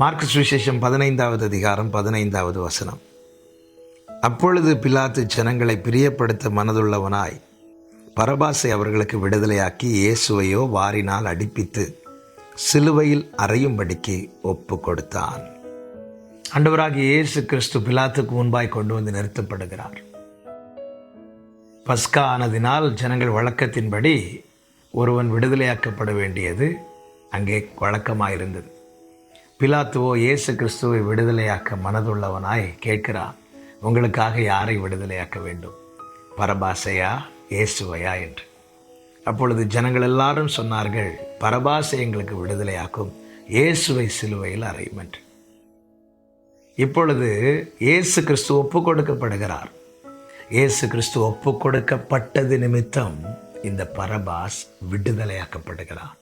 Mark சுவிசேஷம் 15வது அதிகாரம் 15வது வசனம். அப்பொழுது பிலாத்து ஜனங்களை பிரியப்படுத்த மனதுள்ளவனாய் பரபாசை அவர்களுக்கு விடுதலையாக்கி இயேசுவையோ வாரினால் அடிப்பித்து சிலுவையில் அறையும்படிக்கு ஒப்பு கொடுத்தான். ஆண்டவராகிய இயேசு கிறிஸ்து பிலாத்துக்கு முன்பாய் கொண்டு வந்து நிறுத்தப்படுகிறார். பஸ்கா ஆனதினால் ஜனங்கள் வழக்கத்தின்படி ஒருவன் விடுதலையாக்கப்பட வேண்டியது அங்கே வழக்கமாயிருந்தது. பிலாத்துவோ இயேசு கிறிஸ்துவை விடுதலையாக்க மனதுள்ளவனாய் கேட்கிறான், உங்களுக்காக யாரை விடுதலையாக்க வேண்டும், பரபாசையா இயேசுவையா என்று. அப்பொழுது ஜனங்கள் எல்லாரும் சொன்னார்கள், பரபாசை எங்களுக்கு விடுதலையாக்கும், இயேசுவை சிலுவையில் அறையும் என்று. இப்பொழுது இயேசு கிறிஸ்து ஒப்பு கொடுக்கப்படுகிறார். இயேசு கிறிஸ்து ஒப்பு கொடுக்கப்பட்டது நிமித்தம் இந்த பரபாஸ் விடுதலையாக்கப்படுகிறார்.